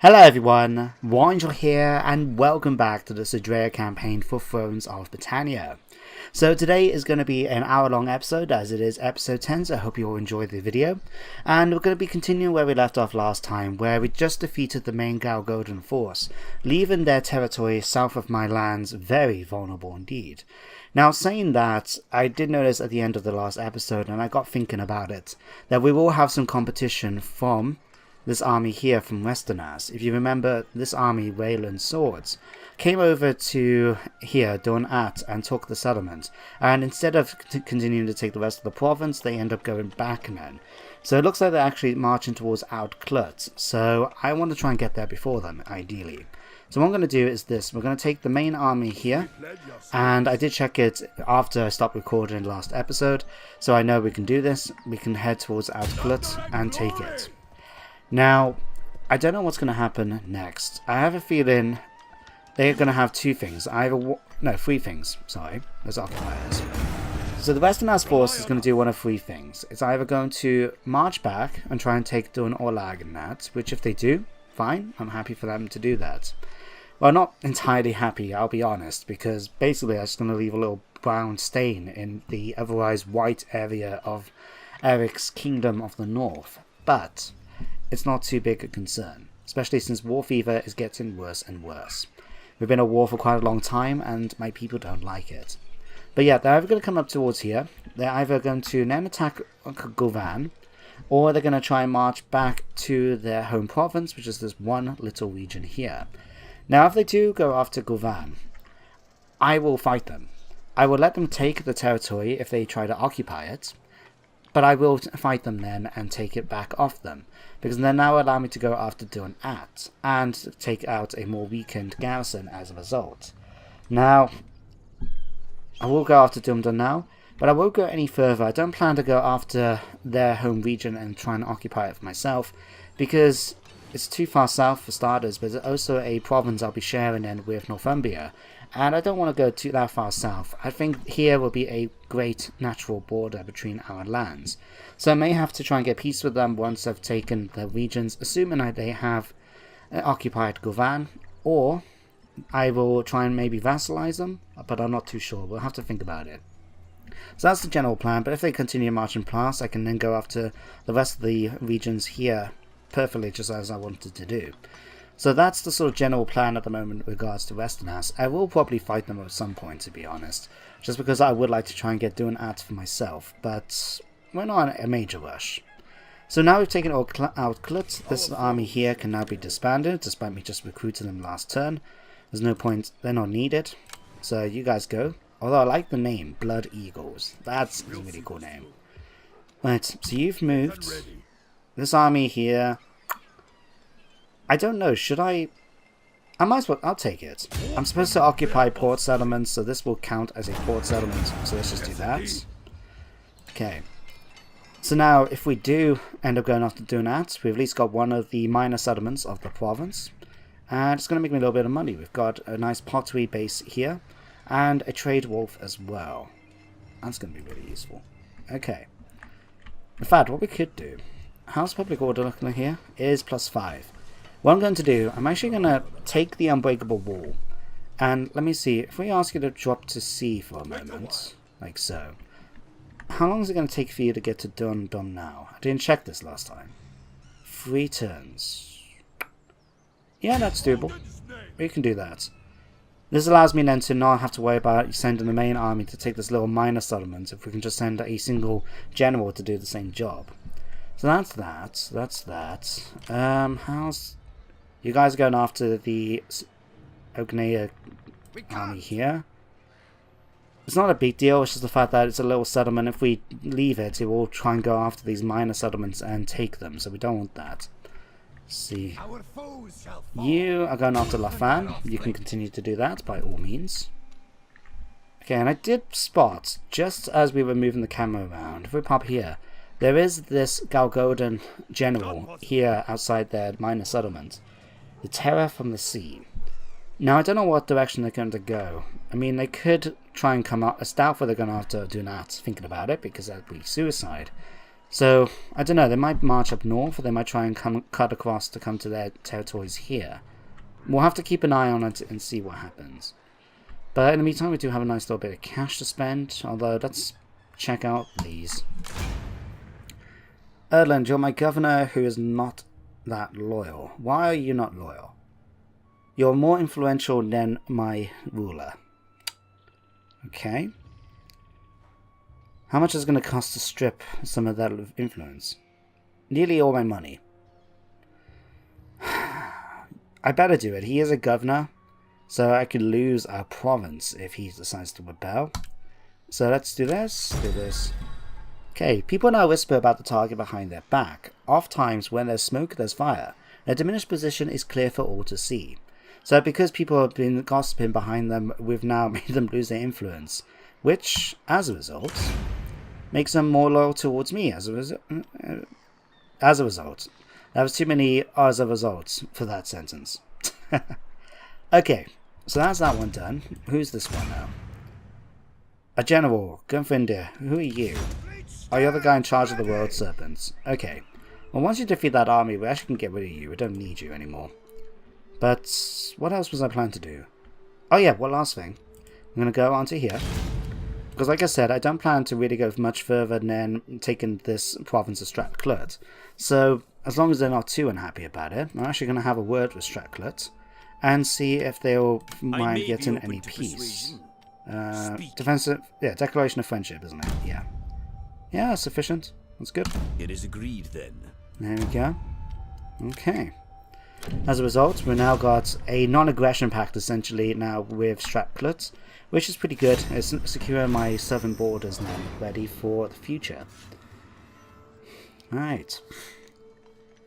Hello everyone, Wangel here, and welcome back to the Sudreyar campaign for Thrones of Britannia. So today is going to be an hour-long episode, as it is episode 10, so I hope you all enjoyed the video. And we're going to be continuing where we left off last time, where we just defeated the main Golden force, leaving their territory south of my lands very vulnerable indeed. Now, saying that, I did notice at the end of the last episode, and I got thinking about it, that we will have some competition from this army here from Westeros. If you remember, this army, Raylan's Swords, came over to here, Dornat, and took the settlement. And instead of continuing to take the rest of the province, they end up going back then. So it looks like they're actually marching towards Outclut. So I want to try and get there before them, ideally. So what I'm going to do is this. We're going to take the main army here. And I did check it after I stopped recording the last episode. So I know we can do this. We can head towards Outclut and take it. Now, I don't know what's going to happen next. I have a feeling they're going to have two things. Three things. Sorry, there's occupiers. So the Westerners force is going to do one of three things. It's either going to march back and try and take Dun Orlag and that, which if they do, fine, I'm happy for them to do that. Well, not entirely happy, I'll be honest, because basically I'm just going to leave a little brown stain in the otherwise white area of Eric's Kingdom of the North. But it's not too big a concern, especially since war fever is getting worse and worse. We've been at war for quite a long time and my people don't like it. But yeah, they're either going to come up towards here, they're either going to then attack Govan, or they're going to try and march back to their home province, which is this one little region here. Now if they do go after Govan, I will fight them. I will let them take the territory if they try to occupy it, but I will fight them then and take it back off them, because they now allow me to go after Dornat and take out a more weakened garrison as a result. Now, I will go after Dumdum now, but I won't go any further. I don't plan to go after their home region and try and occupy it for myself, because it's too far south for starters, but it's also a province I'll be sharing in with Northumbria, and I don't want to go that far south. I think here will be a great natural border between our lands. So I may have to try and get peace with them once I've taken their regions, assuming that they have occupied Govan, or I will try and maybe vassalize them, but I'm not too sure. We'll have to think about it. So that's the general plan, but if they continue marching past, I can then go after the rest of the regions here perfectly, just as I wanted to do. So that's the sort of general plan at the moment with regards to Westeros. I will probably fight them at some point, to be honest, just because I would like to try and get Dornat for myself, but we're not in a major rush. So now we've taken Outclut, this army here can now be disbanded, despite me just recruiting them last turn. There's no point, they're not needed, so you guys go. Although I like the name, Blood Eagles, that's a really cool name. Right, so you've moved. This army here, I don't know, should I might as well, I'll take it. I'm supposed to occupy port settlements, so this will count as a port settlement, so let's just do that. Okay. So now, if we do end up going after Dornat, we've at least got one of the minor settlements of the province. And it's going to make me a little bit of money. We've got a nice pottery base here, and a trade wolf as well. That's going to be really useful. Okay. In fact, what we could do, how's public order looking here? It is +5. What I'm going to do, I'm actually going to take the unbreakable wall, and let me see, if we ask you to drop to C for a moment, like so, how long is it going to take for you to get to Dum now? I didn't check this last time. 3 turns. Yeah, that's doable. We can do that. This allows me then to not have to worry about sending the main army to take this little minor settlement, if we can just send a single general to do the same job. So that's that. That's that. How's... You guys are going after the Ognea army here. It's not a big deal, it's just the fact that it's a little settlement. If we leave it, it will try and go after these minor settlements and take them, so we don't want that. Let's see. You are going after Lafan. You can continue to do that by all means. Okay, and I did spot, just as we were moving the camera around, if we pop here, there is this Golden general here outside their minor settlement. The Terror from the Sea. Now, I don't know what direction they're going to go. I mean, they could try and come up. It's doubtful they're going to have to do that, thinking about it, because that would be suicide. So, I don't know, they might march up north, or they might try and cut across to come to their territories here. We'll have to keep an eye on it and see what happens. But in the meantime, we do have a nice little bit of cash to spend, although let's check out these. Erland, you're my governor who is not that loyal. Why are you not loyal? You're more influential than my ruler. Okay. How much is it going to cost to strip some of that influence? Nearly all my money. I better do it. He is a governor, so I could lose our province if he decides to rebel. So let's do this, do this. Okay, people now whisper about the target behind their back. Oftentimes, when there's smoke, there's fire. Their diminished position is clear for all to see. So because people have been gossiping behind them, we've now made them lose their influence. Which, as a result, makes them more loyal towards me. As a result. That was too many as a result for that sentence. Okay, so that's that one done. Who's this one now? A general, Gunfindir. Who are you? Oh, you're the guy in charge of the World Serpents. Okay. Well, once you defeat that army, we actually can get rid of you. We don't need you anymore. But what else was I planning to do? Oh yeah, one last thing. I'm going to go onto here. Because like I said, I don't plan to really go much further than taking this province of MacLeod. So, as long as they're not too unhappy about it, I'm actually going to have a word with MacLeod and see if they'll mind getting any peace. Defensive, yeah, declaration of friendship, isn't it? Yeah. Yeah, sufficient. That's good. It is agreed then. There we go. Okay. As a result, we've now got a non-aggression pact essentially now with MacLeod, which is pretty good. It's secure my southern borders now, ready for the future. Right.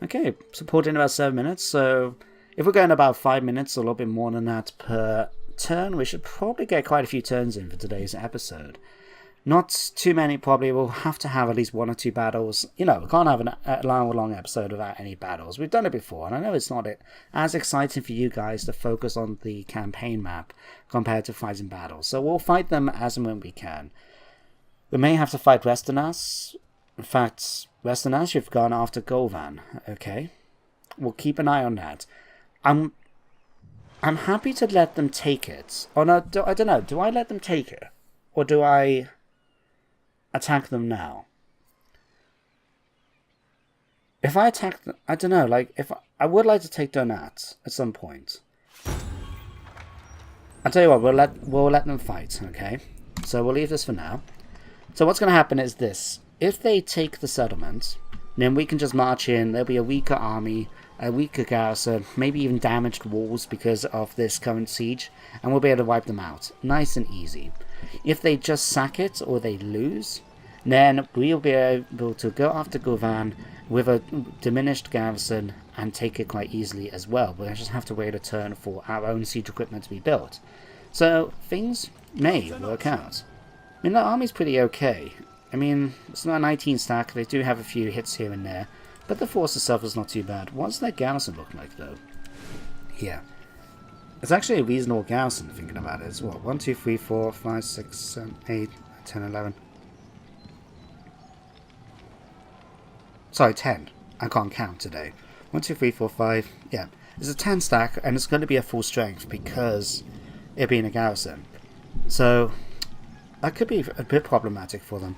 Okay, supporting about 7 minutes, so if we're going about 5 minutes, a little bit more than that per turn, we should probably get quite a few turns in for today's episode. Not too many, probably. We'll have to have at least 1 or 2 battles. You know, we can't have an hour-long episode without any battles. We've done it before, and I know it's not as exciting for you guys to focus on the campaign map compared to fighting battles. So we'll fight them as and when we can. We may have to fight Westerners. In fact, Westerners, you've gone after Govan. Okay. We'll keep an eye on that. I'm happy to let them take it. Or no, I don't know. Do I let them take it? Or do I attack them now? If I attack them, I don't know, like, if I would like to take Donat at some point. I'll tell you what, we'll let them fight, okay? So we'll leave this for now. So what's going to happen is this. If they take the settlement, then we can just march in. There'll be a weaker army, a weaker garrison, maybe even damaged walls because of this current siege, and we'll be able to wipe them out. Nice and easy. If they just sack it or they lose, then we'll be able to go after Govan with a diminished garrison and take it quite easily as well. We'll just have to wait a turn for our own siege equipment to be built. So things may work out. I mean, that army's pretty okay. I mean, it's not a 19 stack, they do have a few hits here and there, but the force itself is not too bad. What's their garrison look like though? Yeah. It's actually a reasonable garrison, thinking about it. It's what? 1, 2, 3, 4, 5, 6, 7, 8, 10, 11. Sorry, 10. I can't count today. 1, 2, 3, 4, 5. Yeah. It's a 10 stack, and it's going to be a full strength because it being a garrison. So, that could be a bit problematic for them.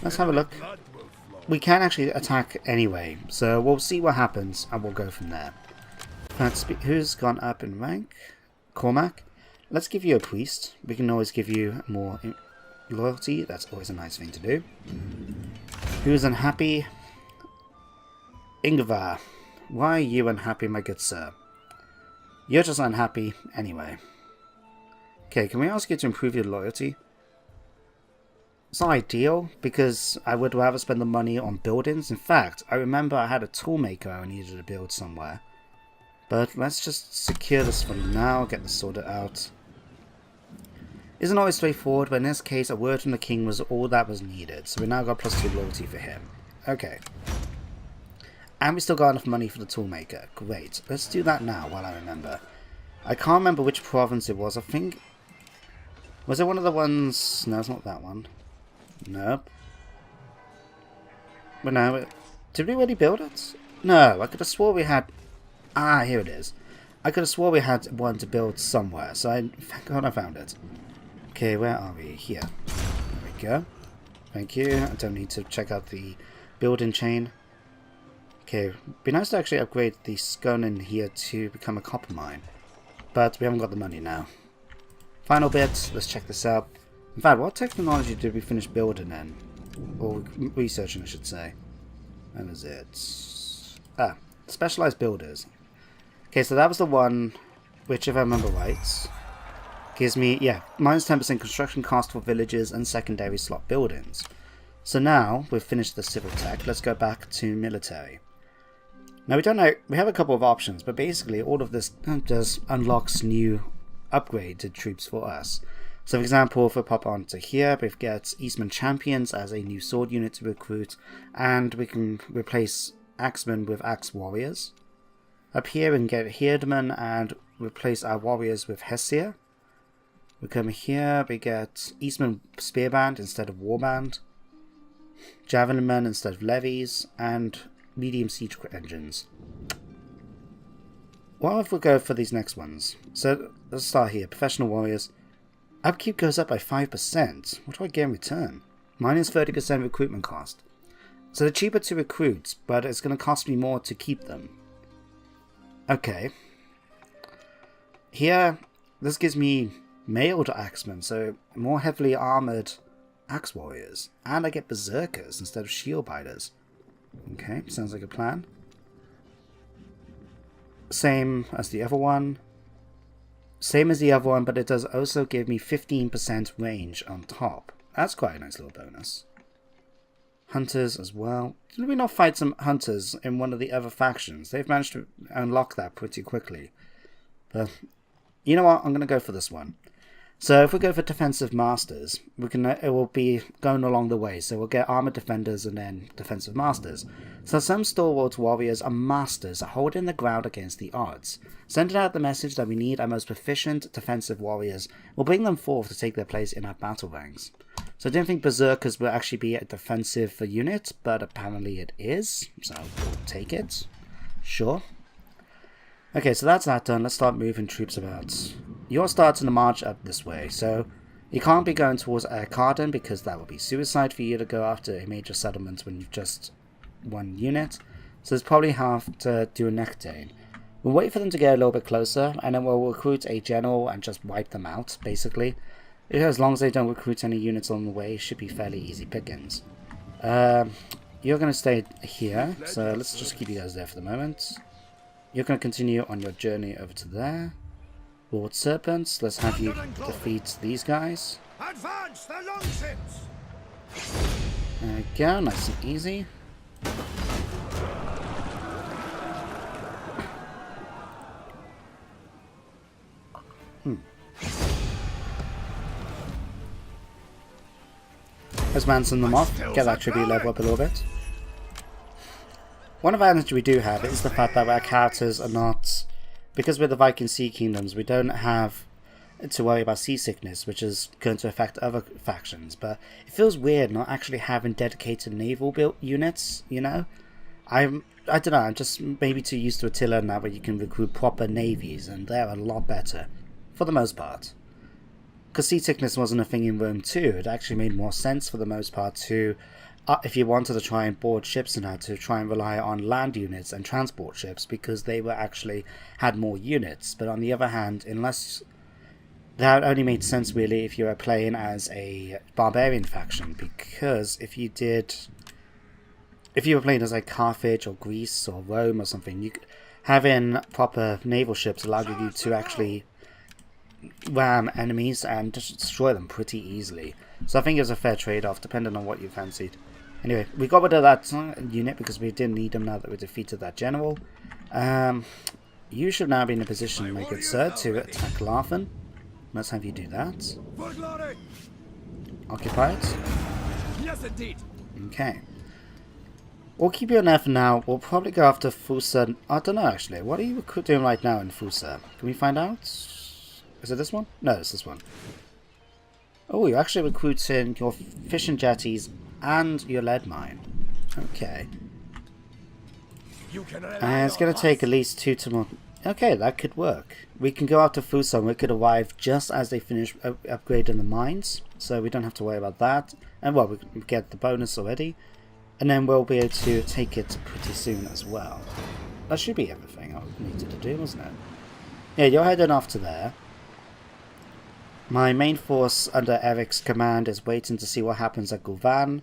Let's have a look. We can actually attack anyway, so we'll see what happens, and we'll go from there. Who's gone up in rank? Cormac. Let's give you a priest. We can always give you more loyalty. That's always a nice thing to do. Who's unhappy? Ingvar. Why are you unhappy, my good sir? You're just unhappy anyway. Okay, can we ask you to improve your loyalty? It's not ideal, because I would rather spend the money on buildings. In fact, I remember I had a toolmaker I needed to build somewhere. But let's just secure this for now, get this sorted out. Isn't always straightforward, but in this case, a word from the king was all that was needed. So we now got +2 loyalty for him. Okay. And we still got enough money for the toolmaker. Great. Let's do that now while I remember. I can't remember which province it was. I think... Was it one of the ones... No, it's not that one. Nope. But no, did we really build it? No, I could have swore we had... Ah, here it is. I could have swore we had one to build somewhere, so thank God I found it. Okay, where are we? Here. There we go. Thank you. I don't need to check out the building chain. Okay, be nice to actually upgrade the scone in here to become a copper mine. But we haven't got the money now. Final bit, let's check this out. In fact, what technology did we finish building then? Or researching, I should say. When was it? Ah, specialized builders. Okay, so that was the one which, if I remember right, gives me, yeah, minus 10% construction cost for villages and secondary slot buildings. So now we've finished the civil tech, let's go back to military. Now we don't know, we have a couple of options, but basically all of this just unlocks new upgraded troops for us. So for example, if we pop onto here, we get Eastman Champions as a new sword unit to recruit, and we can replace Axemen with Axe Warriors. Up here we can get Herdman and replace our warriors with Hessier. We come here, we get Eastman Spearband instead of Warband, Javelin Men instead of Levies, and medium siege engines. What if we go for these next ones? So let's start here. Professional warriors. Upkeep goes up by 5%. What do I get in return? Minus 30% recruitment cost. So they're cheaper to recruit, but it's going to cost me more to keep them. Okay. Here, this gives me mailed axemen, so more heavily armored axe warriors. And I get berserkers instead of shield biters. Okay, sounds like a plan. Same as the other one. Same as the other one, but it does also give me 15% range on top. That's quite a nice little bonus. Hunters as well. Did we not fight some hunters in one of the other factions? They've managed to unlock that pretty quickly. But you know what? I'm going to go for this one. So if we go for defensive masters, we can it will be going along the way. So we'll get armored defenders and then defensive masters. So some stalwart warriors are masters at holding the ground against the odds. Sending out the message that we need our most proficient defensive warriors will bring them forth to take their place in our battle ranks. So I don't think berserkers will actually be a defensive unit, but apparently it is. So we'll take it. Sure. Okay, so that's that done. Let's start moving troops about. You're starting to march up this way, so you can't be going towards Carden because that would be suicide for you to go after a major settlement when you've just one unit. So it's probably have to do a Nectane. We'll wait for them to get a little bit closer, and then we'll recruit a general and just wipe them out, basically. As long as they don't recruit any units on the way, it should be fairly easy pickings. You're going to stay here, so let's just keep you guys there for the moment. You're going to continue on your journey over to there. Lord Serpents, let's have you defeat these guys. Advance the longships. There we go, nice and easy. Let's manson them off, get that tribute level up a little bit. One advantage we do have is the fact that our characters are not, because we're the Viking Sea Kingdoms, we don't have to worry about seasickness, which is going to affect other factions, but it feels weird not actually having dedicated naval built units, you know? I don't know, I'm just maybe too used to Attila now where you can recruit proper navies, and they're a lot better, for the most part. Because seasickness wasn't a thing in Rome too, it actually made more sense for the most part to, if you wanted to try and board ships and had to try and rely on land units and transport ships, because they were actually had more units. But on the other hand, unless that only made sense really if you were playing as a barbarian faction, because if you were playing as like Carthage or Greece or Rome or something, having proper naval ships allowed you to actually ram enemies and just destroy them pretty easily. So I think it was a fair trade-off depending on what you fancied. Anyway, we got rid of that unit because we didn't need them now that we defeated that general. You should now be in a position, my good sir, to attack Larfen. Let's have you do that. Occupy it. Yes, indeed. Okay. We'll keep you on there for now. We'll probably go after Fusa. I don't know actually. What are you doing right now in Fusa? Can we find out? Is it this one? No, it's this one. Oh, you're actually recruiting your fishing jetties and your lead mine. Okay. You can And it's going to take at least 2 to more. Okay, that could work. We can go after Fuson. We could arrive just as they finish upgrading the mines, so we don't have to worry about that. And well, we get the bonus already, and then we'll be able to take it pretty soon as well. That should be everything I needed to do, wasn't it? Yeah, you're heading off to there. My main force under Eric's command is waiting to see what happens at Gul'dan.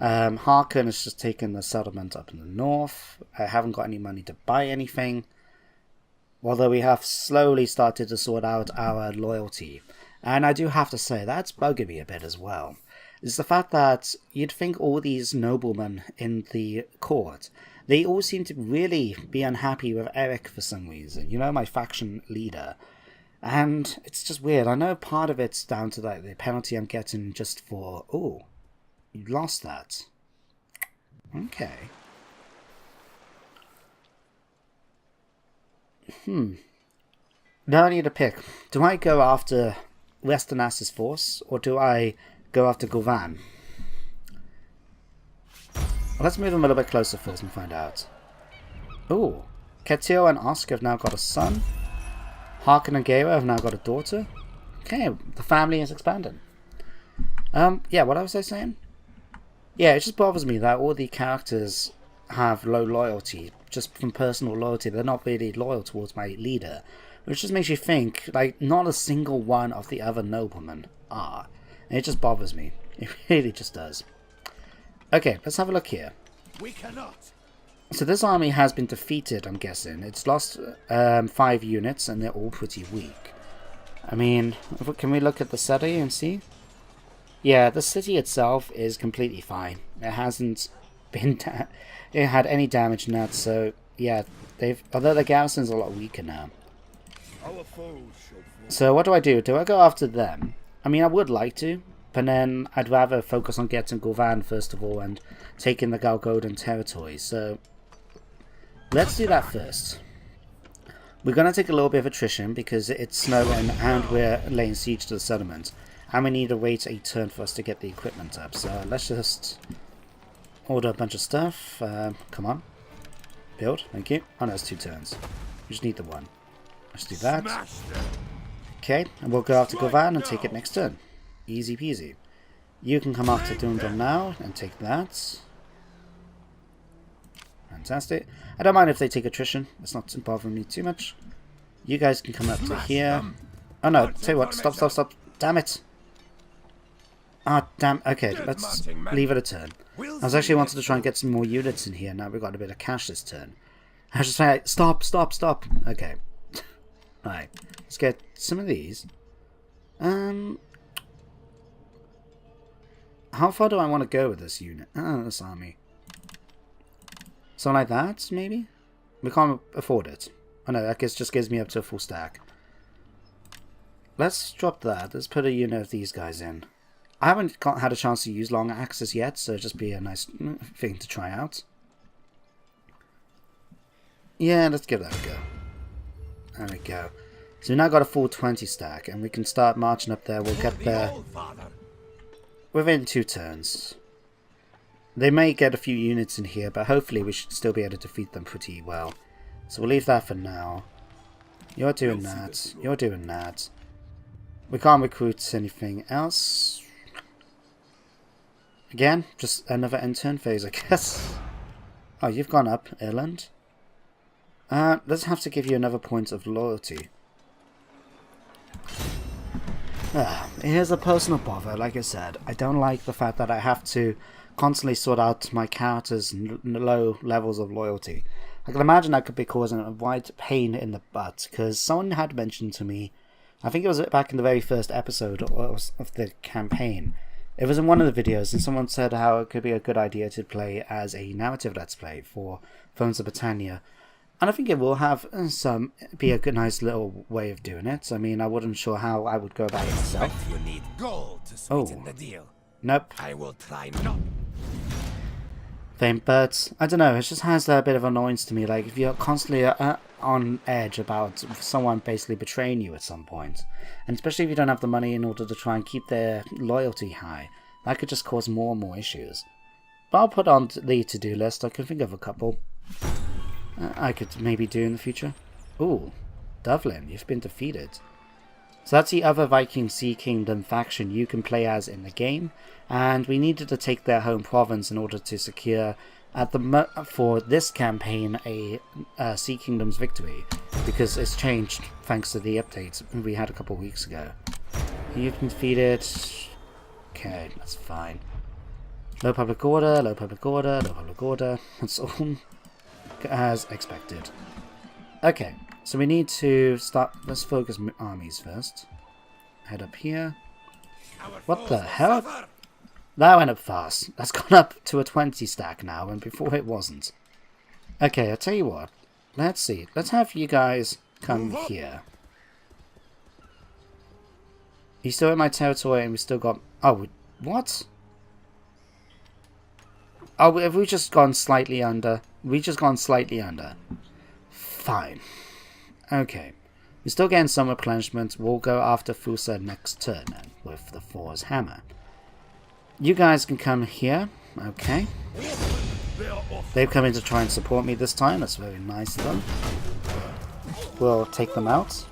Harkon has just taken the settlement up in the north. I haven't got any money to buy anything. Although we have slowly started to sort out our loyalty. And I do have to say, that's bugging me a bit as well. Is the fact that you'd think all these noblemen in the court, they all seem to really be unhappy with Eric for some reason. You know, my faction leader. And it's just weird. I know part of it's down to like the penalty I'm getting just for... Oh, you lost that. Okay. Now I need to pick. Do I go after Westernas's force, or do I go after Gul'dan? Well, let's move them a little bit closer first and find out. Ooh. Ketio and Oscar have now got a son. Harkon and Gaira have now got a daughter. Okay, the family is expanding. Yeah, what was I saying? Yeah, it just bothers me that all the characters have low loyalty, just from personal loyalty. They're not really loyal towards my leader, which just makes you think, like, not a single one of the other noblemen are. And it just bothers me. It really just does. Okay, let's have a look here. We cannot. So this army has been defeated, I'm guessing. It's lost 5 units, and they're all pretty weak. I mean, can we look at the city and see? Yeah, the city itself is completely fine. It hasn't been it had any damage in that, so yeah, although the garrison's a lot weaker now. Our foes shall fall. So what do? Do I go after them? I mean, I would like to, but then I'd rather focus on getting Gul'dan first of all and taking the Galgodan territory. So let's do that first. We're going to take a little bit of attrition because it's snowing and we're laying siege to the settlement. And we need to wait a turn for us to get the equipment up. So let's just order a bunch of stuff. Come on. Build. Thank you. Oh no, it's 2 turns. We just need the 1. Let's do that. Okay, and we'll go after Gul'dan and take it next turn. Easy peasy. You can come after Dundon now and take that. Fantastic. I don't mind if they take attrition. It's not bothering me too much. You guys can come up to here. Oh no, tell you what. Stop. Damn it. Ah, damn. Okay, let's leave it a turn. I was actually wanted to try and get some more units in here. Now we've got a bit of cash this turn. I was just like, stop. Okay. Alright, let's get some of these. How far do I want to go with this unit? Oh, this army. Something like that, maybe? We can't afford it. Oh no, that just gives me up to a full stack. Let's drop that. Let's put a unit of these guys in. I haven't had a chance to use long axes yet, so it'll just be a nice thing to try out. Yeah, let's give that a go. There we go. So we've now got a full 20 stack, and we can start marching up there. We'll get there within 2 turns. They may get a few units in here, but hopefully we should still be able to defeat them pretty well. So we'll leave that for now. You're doing that. You're doing that. We can't recruit anything else. Again, just another intern phase, I guess. Oh, you've gone up, Ireland. Let's have to give you another point of loyalty. Here's a personal bother, like I said. I don't like the fact that I have to constantly sort out my characters' low levels of loyalty. I can imagine that could be causing a wide pain in the butt, because someone had mentioned to me, I think it was back in the very first episode of the campaign. It was in one of the videos, and someone said how it could be a good idea to play as a narrative let's play for Thrones of Britannia. And I think it will have be a good, nice little way of doing it. I mean, I wasn't sure how I would go about it myself. You need gold to sweeten the deal. Nope. I will try not. But I don't know, it just has a bit of annoyance to me. Like, if you're constantly on edge about someone basically betraying you at some point, and especially if you don't have the money in order to try and keep their loyalty high, that could just cause more and more issues. I'll put on the to-do list. I can think of a couple I could maybe do in the future. Ooh, Dublin, you've been defeated. So that's the other Viking Sea Kingdom faction you can play as in the game, and we needed to take their home province in order to secure, for this campaign, a Sea Kingdom's victory, because it's changed thanks to the updates we had a couple weeks ago. You've been defeated. Okay, that's fine. Low public order, low public order, low public order. That's all as expected. Okay, so we need to start. Let's focus armies first. Head up here. What the hell? That went up fast. That's gone up to a 20 stack now, and before it wasn't. Okay, I'll tell you what. Let's see. Let's have you guys come here. He's still in my territory, and we still got... Oh, what? Oh, have we just gone slightly under? We just gone slightly under. Fine. Okay. We're still getting some replenishment. We'll go after Fusa next turn then, with the Thor's Hammer. You guys can come here. Okay. They've come in to try and support me this time. That's very nice of them. We'll take them out.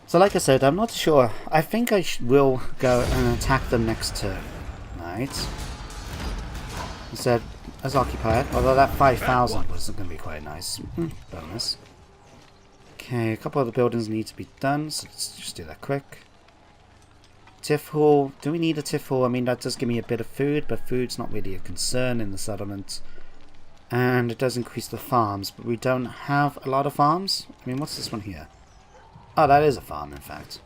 So like I said, I'm not sure. I think I will go and attack them next turn. Right. Instead, let's occupy it. Although that 5,000 was going to be quite nice. Bonus. Okay, a couple of the buildings need to be done, so let's just do that quick. Tiff Hall. Do we need a Tiff Hall? I mean, that does give me a bit of food, but food's not really a concern in the settlement. And it does increase the farms, but we don't have a lot of farms. I mean, what's this one here? Oh, that is a farm, in fact.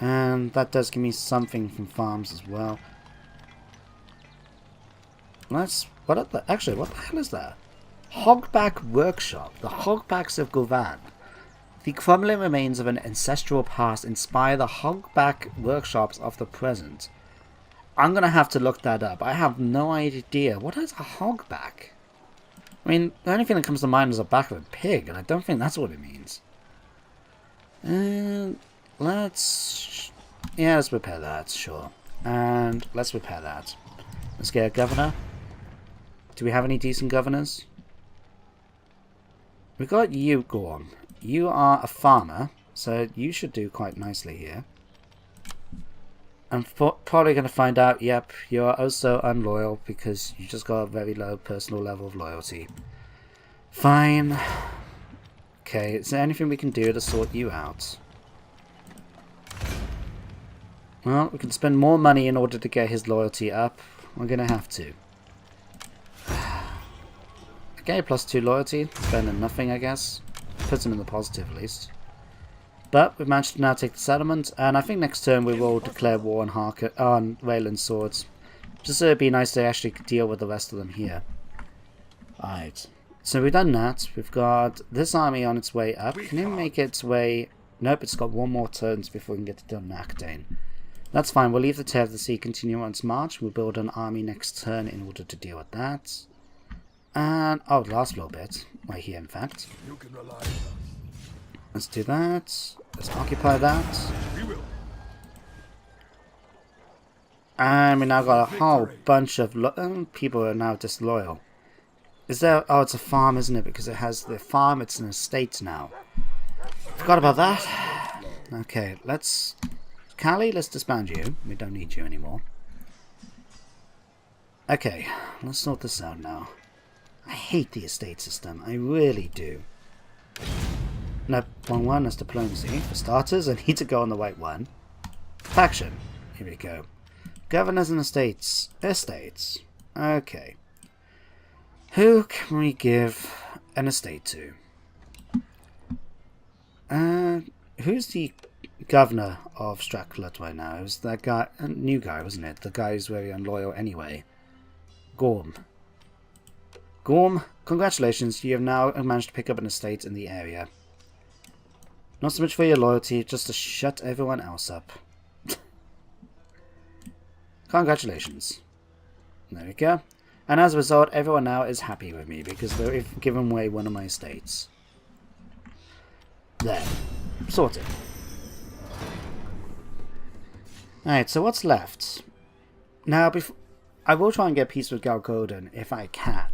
And that does give me something from farms as well. Actually, what the hell is that? Hogback Workshop. The Hogbacks of Govan. The crumbling remains of an ancestral past inspire the Hogback workshops of the present. I'm going to have to look that up. I have no idea. What is a hogback? I mean, the only thing that comes to mind is a back of a pig, and I don't think that's what it means. Let's repair that, sure. And let's repair that. Let's get a governor. Do we have any decent governors? We got you, Gorm. You are a farmer, so you should do quite nicely here. I'm probably going to find out, yep, you're also unloyal because you just got a very low personal level of loyalty. Fine. Okay, is there anything we can do to sort you out? Well, we can spend more money in order to get his loyalty up. We're going to have to. Okay, +2 loyalty. It's better than nothing, I guess. Puts him in the positive, at least. But we've managed to now take the settlement, and I think next turn we will declare war on Raylan's swords. Just so it'd be nice to actually deal with the rest of them here. Alright. So we've done that. We've got this army on its way up. Can it make its way... Nope, it's got one more turn before we can get to Dunakdane. That's fine. We'll leave the Tear of the Sea, continue on its march. We'll build an army next turn in order to deal with that. And... oh, the last little bit. Right here, in fact. You can rely on us. Let's do that. Let's occupy that. We will. And we now got a whole bunch of people who are now disloyal. Is there... oh, it's a farm, isn't it? Because it has the farm, it's an estate now. Forgot about that. Okay, let's... Callie, let's disband you. We don't need you anymore. Okay, let's sort this out now. I hate the estate system. I really do. No, wrong one. That's diplomacy. For starters, I need to go on the right one. Faction. Here we go. Governors and estates. Estates. Okay. Who can we give an estate to? Who's the governor of Strathclyde right now? It was that guy, a new guy, wasn't it? The guy who's very unloyal anyway. Gorm. Gorm, congratulations, you have now managed to pick up an estate in the area. Not so much for your loyalty, just to shut everyone else up. Congratulations. There we go. And as a result, everyone now is happy with me, because they've given away one of my estates. There. Sorted. Alright, so what's left? Now, I will try and get peace with Galgolden if I can.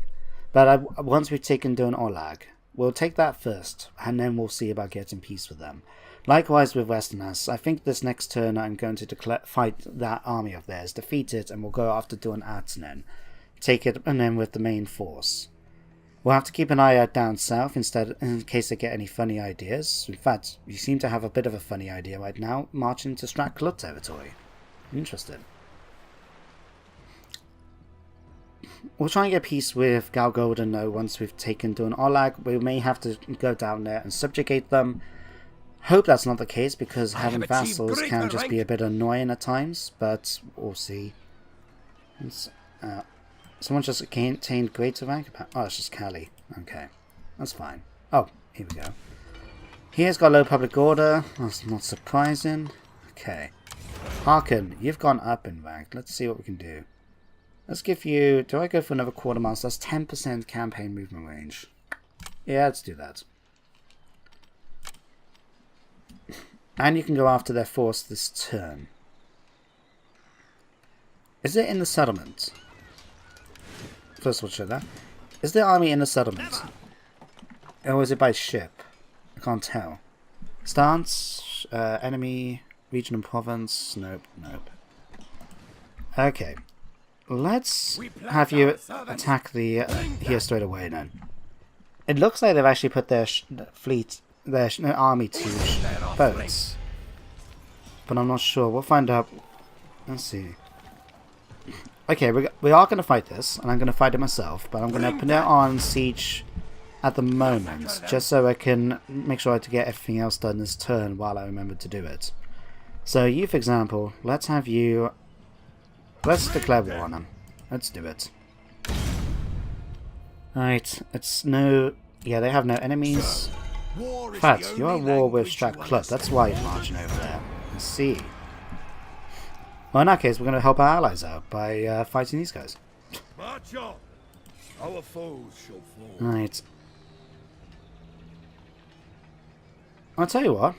But once we've taken down Olag, we'll take that first, and then we'll see about getting peace with them. Likewise with Westerners, I think this next turn I'm going to fight that army of theirs, defeat it, and we'll go after Dun Atanen. Take it, and then with the main force. We'll have to keep an eye out down south instead, in case they get any funny ideas. In fact, you seem to have a bit of a funny idea right now, marching to Stratclut territory. Interesting. We'll try and get peace with Galgolden though once we've taken Dun Olag. We may have to go down there and subjugate them. Hope that's not the case, because having vassals can just be a bit annoying at times, but we'll see. Someone just attained greater rank? Oh, it's just Callie. Okay, that's fine. Oh, here we go. Here's got low public order. That's not surprising. Okay. Harken, you've gone up in rank. Let's see what we can do. Let's give you... Do I go for another quartermaster? That's 10% campaign movement range. Yeah, let's do that. And you can go after their force this turn. Is it in the settlement? First, we'll show that. Is the army in the settlement? Or is it by ship? I can't tell. Stance, enemy, region and province. Nope, nope. Okay. Let's have you attack the here straight away then. It looks like they've actually put their fleet, their army to boats. But I'm not sure. We'll find out. Let's see. Okay, we are going to fight this, and I'm going to fight it myself, but I'm going to put it on siege at the moment, just so I can make sure to get everything else done this turn while I remember to do it. So you, for example, let's have you... Let's declare war on them. Let's do it. Right, it's no... Yeah, they have no enemies. In fact, you're at war with Stratclut, that's why you're marching over there. Let's see. Well, in that case, we're going to help our allies out by fighting these guys. March on. Our foes shall fall. Right. I'll tell you what.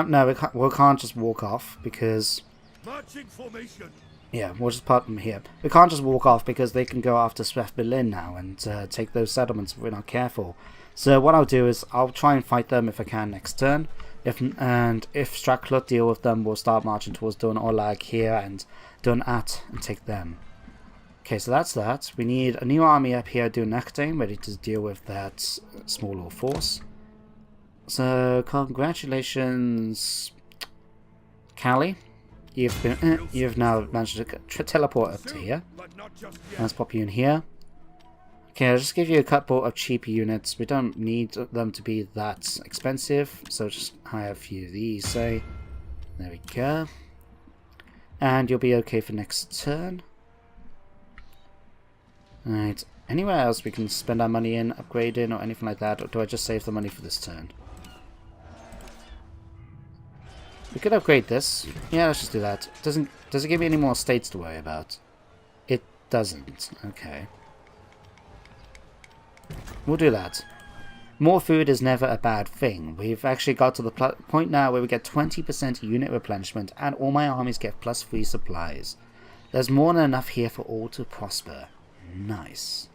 No, we can't just walk off because... Marching formation. Yeah, we'll just put them here. We can't just walk off because they can go after Sveth Berlin now and take those settlements if we're not careful. So what I'll do is I'll try and fight them if I can next turn. If Stratclut deal with them, we'll start marching towards Dun Olag here and Dun At and take them. Okay, so that's that. We need a new army up here, Dun Nectane, ready to deal with that smaller force. So congratulations, Callie. You've now managed to teleport up to here. Let's pop you in here. Okay, I'll just give you a couple of cheaper units. We don't need them to be that expensive, so just hire a few of these, say. There we go. And you'll be okay for next turn. Alright, anywhere else we can spend our money in, upgrading or anything like that, or do I just save the money for this turn? We could upgrade this. Yeah, let's just do that. Does it give me any more states to worry about? It doesn't. Okay. We'll do that. More food is never a bad thing. We've actually got to the point now where we get 20% unit replenishment and all my armies get +3 supplies. There's more than enough here for all to prosper. Nice.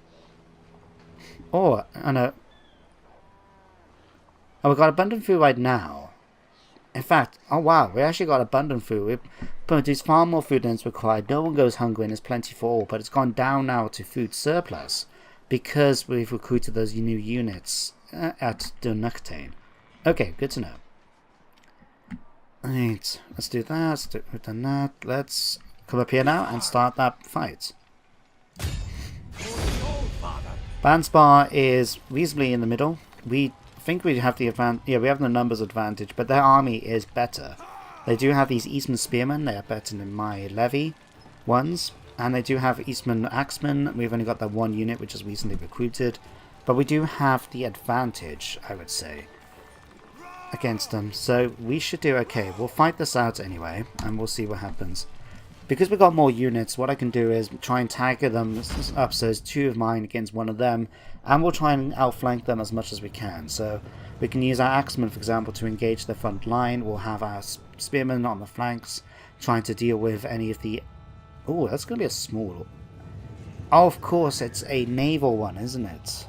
Oh, I know. Oh, we've got abundant food right now. In fact, oh wow, we actually got abundant food. We produce far more food than is required. No one goes hungry and there's plenty for all, but it's gone down now to food surplus because we've recruited those new units at Dun Nectane. Okay, good to know. Right, let's do that. We've done that. Let's come up here now and start that fight. Banspar is reasonably in the middle. We think we have the advantage. Yeah, we have the numbers advantage, but their army is better. They do have these Eastman Spearmen. They are better than my Levy ones. And they do have Eastman Axemen. We've only got that one unit, which is recently recruited. But we do have the advantage, I would say, against them. So we should do okay. We'll fight this out anyway, and we'll see what happens. Because we've got more units, what I can do is try and tag them up, so there's 2 of mine against 1 of them, and we'll try and outflank them as much as we can. So we can use our Axemen, for example, to engage the front line. We'll have our Spearmen on the flanks, trying to deal with any of the Oh, that's going to be a small... Oh, of course, it's a naval one, isn't it?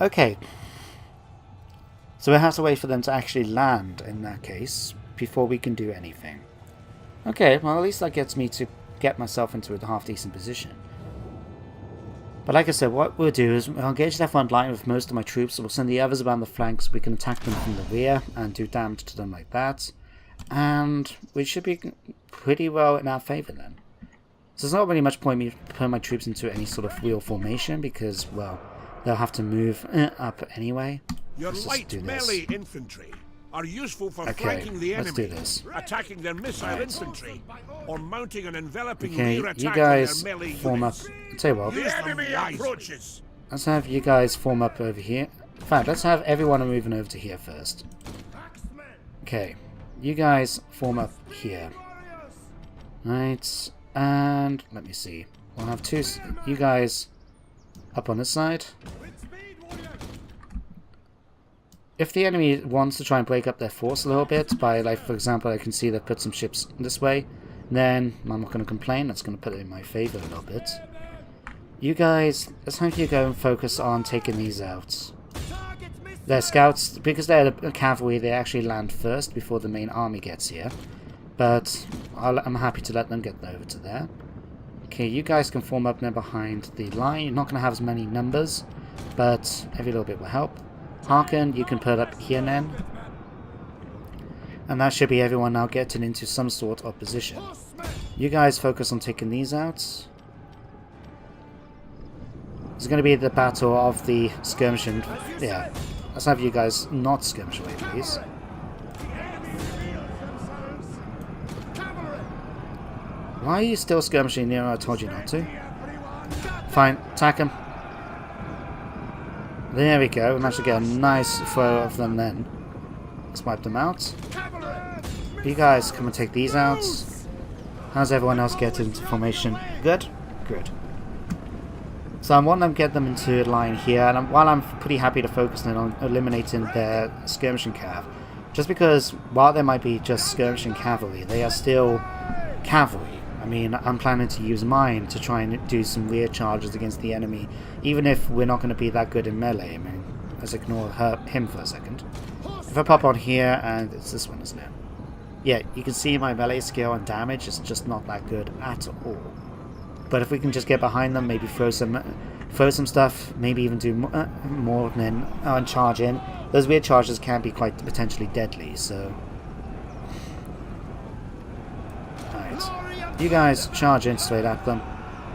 Okay. So we have to wait for them to actually land, in that case, before we can do anything. Okay, well, at least that gets me to get myself into a half-decent position. But like I said, what we'll do is we'll engage their front line with most of my troops, we'll send the others around the flanks so we can attack them from the rear and do damage to them like that. And we should be pretty well in our favour then. So there's not really much point me putting my troops into any sort of real formation because, well, they'll have to move up anyway. Your light melee infantry are useful for flanking the enemy, attacking their missile infantry, or mounting an enveloping rear attack you guys on their melee form up. Tell you what, the enemy approaches. Let's have you guys form up over here. In fact, let's have everyone moving over to here first. Okay, you guys form up here. Right, and let me see. We'll have you guys up on this side. If the enemy wants to try and break up their force a little bit by, like, for example, I can see they've put some ships this way, then I'm not going to complain. That's going to put it in my favor a little bit. You guys, let's have you go and focus on taking these out. Their scouts, because they're the cavalry, they actually land first before the main army gets here. But I'm happy to let them get over to there. Okay, you guys can form up there behind the line. You're not going to have as many numbers, but every little bit will help. Harken, you can put up here then. And that should be everyone now getting into some sort of position. You guys focus on taking these out. It's going to be the battle of the skirmishing. Yeah, let's have you guys not skirmish away, please. Why are you still skirmishing near? I told you not to. Fine, attack him. There we go, we managed to get a nice throw of them then. Let's wipe them out. You guys come and take these out. How's everyone else get into formation? Good? Good. So I want them to get them into a line here, and while I'm pretty happy to focus on eliminating their skirmishing cav, just because while they might be just skirmishing cavalry, they are still cavalry. I mean, I'm planning to use mine to try and do some rear charges against the enemy, even if we're not going to be that good in melee. I mean, let's ignore him for a second. If I pop on here, and it's this one, isn't it? Yeah, you can see my melee skill and damage is just not that good at all. But if we can just get behind them, maybe throw some stuff, maybe even do more than charge in. Those weird charges can be quite potentially deadly, so... You guys charge in straight at them.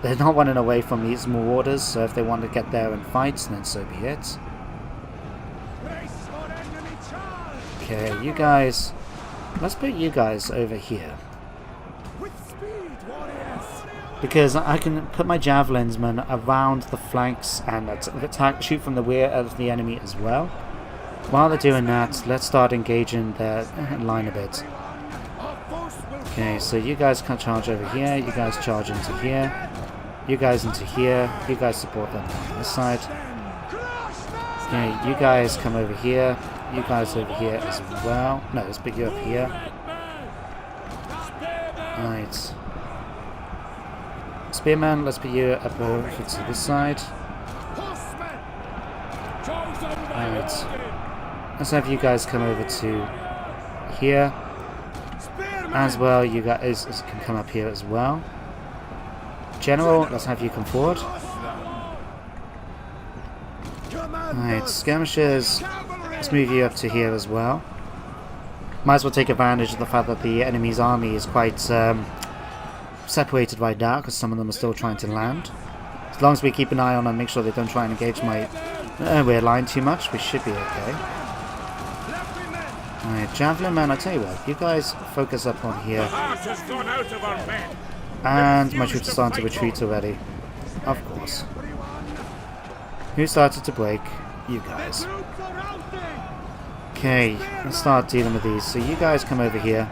They're not running away from these marauders, so if they want to get there and fight, then so be it. Okay, you guys... Let's put you guys over here. Because I can put my javelins men around the flanks and shoot from the rear of the enemy as well. While they're doing that, let's start engaging their line a bit. Okay, so you guys can charge over here, you guys charge into here, you guys into here, you guys support them on this side. Okay, you guys come over here, you guys over here as well. No, let's put you up here. Right. Spearman, let's put you up over to this side. Right. Let's have you guys come over to here. As well, you guys can come up here as well. General, let's have you come forward. Alright, skirmishers, let's move you up to here as well. Might as well take advantage of the fact that the enemy's army is quite separated right now, because some of them are still trying to land. As long as we keep an eye on and make sure they don't try and engage my rear line too much, we should be okay. Alright, Javelin Man, I tell you what, you guys focus up on here. And my troops are starting to retreat already. Of course. Who started to break? You guys. Okay, let's start dealing with these. So you guys come over here.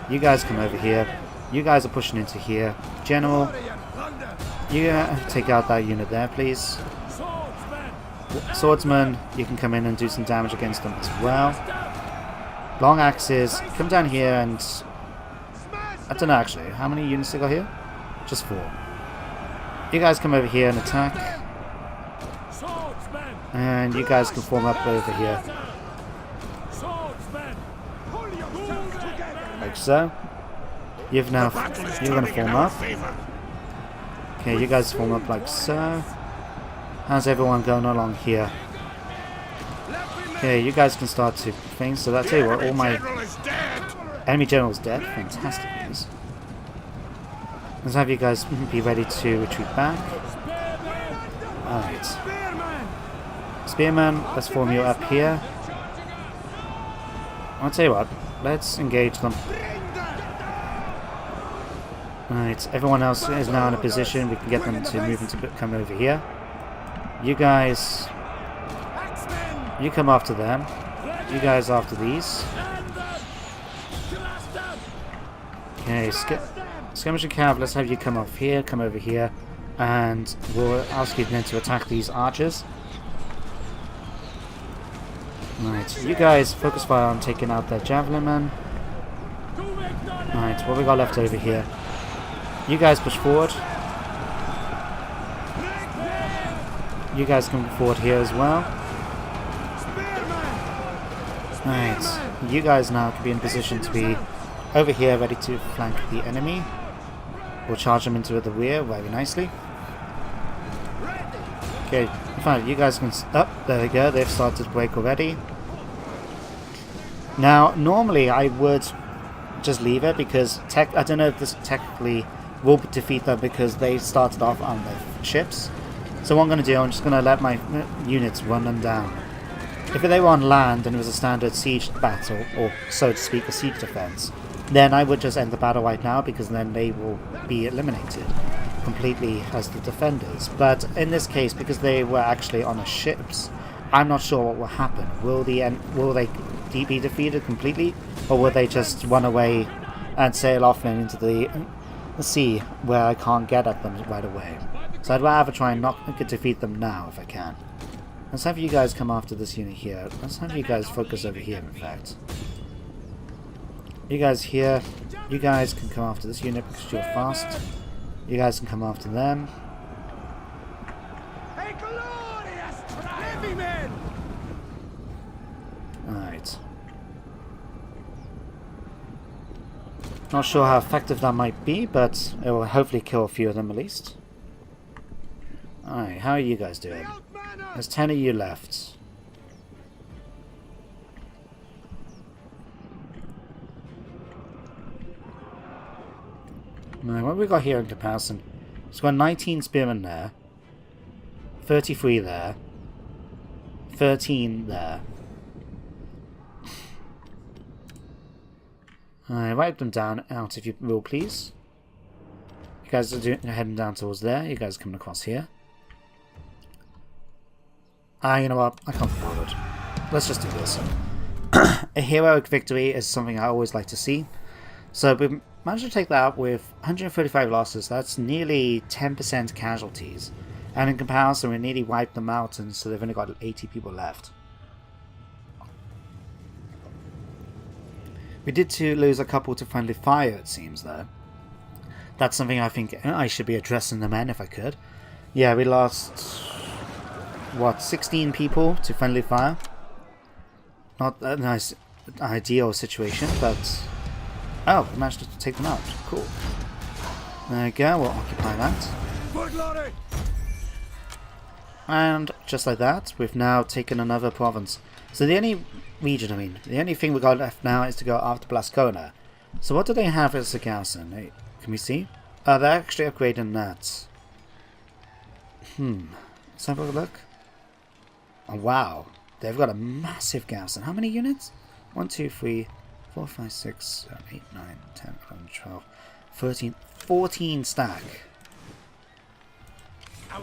You guys come over here. You guys are pushing into here. General, you take out that unit there, please. Swordsman, you can come in and do some damage against them as well. Long axes, come down here and... I don't know actually, how many units they got here? Just 4. You guys come over here and attack. And you guys can form up over here. Like so. You're going to form up. Okay, you guys form up like so. How's everyone going along here? Okay, you guys can start to things. So that's it. All my enemy general's dead. Fantastic news. Let's have you guys be ready to retreat back. Alright. Spearman, let's form you up here. I'll tell you what, let's engage them. Alright, everyone else is now in a position. We can get them to move into come over here. You guys, you come after them. You guys after these. Okay, skirmish and cav, let's have you come off here, come over here, and we'll ask you then to attack these archers. Right, you guys focus fire on taking out their javelin men. Right, what we got left over here? You guys push forward. You guys come forward here as well. Right, you guys now can be in position to be over here ready to flank the enemy. We'll charge them into the rear very nicely. Okay, fine, you guys can... there they go, they've started to break already. Now, normally I would just leave it because... I don't know if this technically will defeat them because they started off on their ships. So what I'm going to do, I'm just going to let my units run them down. If they were on land and it was a standard siege battle, or so to speak, a siege defense, then I would just end the battle right now because then they will be eliminated completely as the defenders. But in this case, because they were actually on the ships, I'm not sure what will happen. Will they be defeated completely, or will they just run away and sail off and into the sea where I can't get at them right away? So I'd rather try and defeat them now if I can. Let's have you guys come after this unit here. Let's have you guys focus over here, in fact. You guys here, you guys can come after this unit because you're fast. You guys can come after them. Alright. Not sure how effective that might be, but it will hopefully kill a few of them at least. Alright, how are you guys doing? There's 10 of you left. Now, what have we got here in comparison? It's got 19 spearmen there, 33 there, 13 there. Alright, write them down out if you will, please. You guys are heading down towards there. You guys are coming across here. You know what? I can't be bothered. Let's just do this. A heroic victory is something I always like to see. So we managed to take that out with 135 losses. That's nearly 10% casualties. And in comparison, we nearly wiped them out, and so they've only got 80 people left. We did lose a couple to friendly fire, it seems, though. That's something I think I should be addressing the men if I could. Yeah, we lost... what, 16 people to friendly fire? Not a nice ideal situation, but... oh, we managed to take them out. Cool. There we go, we'll occupy that. And just like that, we've now taken another province. So the only region, the only thing we got left now is to go after Blascona. So what do they have as a garrison? Hey, can we see? They're actually upgrading that. Let's have a look. Oh, wow. They've got a massive garrison. How many units? 1, 2, 3, 4, 5, 6, 7, 8, 9, 10, 11, 12, 13, 14 stack.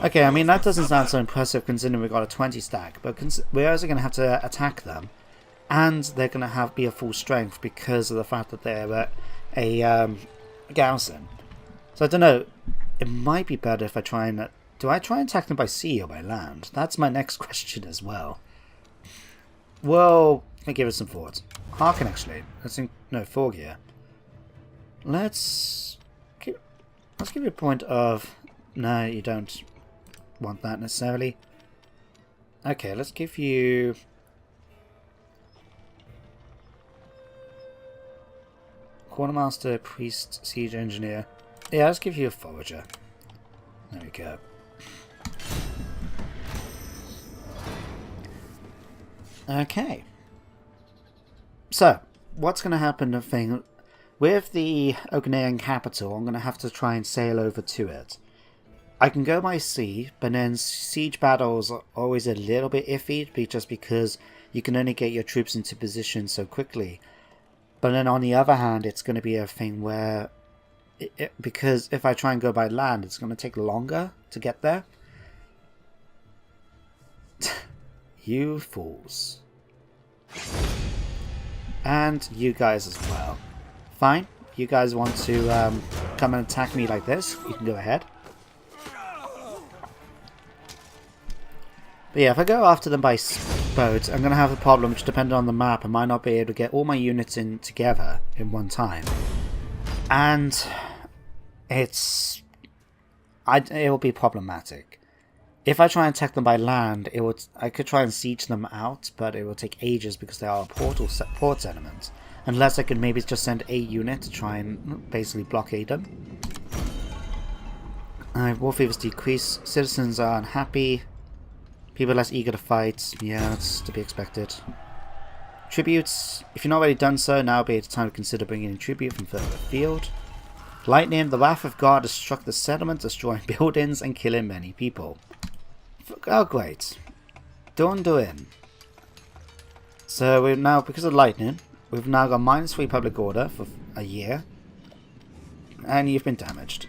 Okay, I mean, that doesn't sound so impressive considering we got a 20 stack, but we're also going to have to attack them, and they're going to be a full strength because of the fact that they're a garrison. So I don't know, it might be better if I try and... do I try and attack them by sea or by land? That's my next question as well. Well, let me give it some thought. Harken, actually. Let's think... no, 4 gear. Let's... Let's give you a point of... No, you don't want that necessarily. Okay, let's give you... Quartermaster, Priest, Siege Engineer. Yeah, let's give you a Forager. There we go. Okay. So, what's going to happen with the Ognean capital? I'm going to have to try and sail over to it. I can go by sea, but then siege battles are always a little bit iffy, just because you can only get your troops into position so quickly. But then on the other hand, it's going to be a thing where, because if I try and go by land, it's going to take longer to get there. You fools. And you guys as well. Fine, you guys want to come and attack me like this, you can go ahead. But yeah, if I go after them by boat, I'm going to have a problem, which depending on the map, I might not be able to get all my units in together in one time. And it will be problematic. If I try and attack them by land, I could try and siege them out, but it will take ages because they are a port settlement. Unless I could maybe just send a unit to try and basically blockade them. War fevers decrease, citizens are unhappy. People less eager to fight. Yeah, that's to be expected. Tributes. If you've not already done so, now would be the time to consider bringing in tribute from further afield. Lightning. The wrath of God has struck the settlement, destroying buildings and killing many people. Oh, great. Doing. So we've now, because of lightning, we've now got -3 public order for a year. And you've been damaged.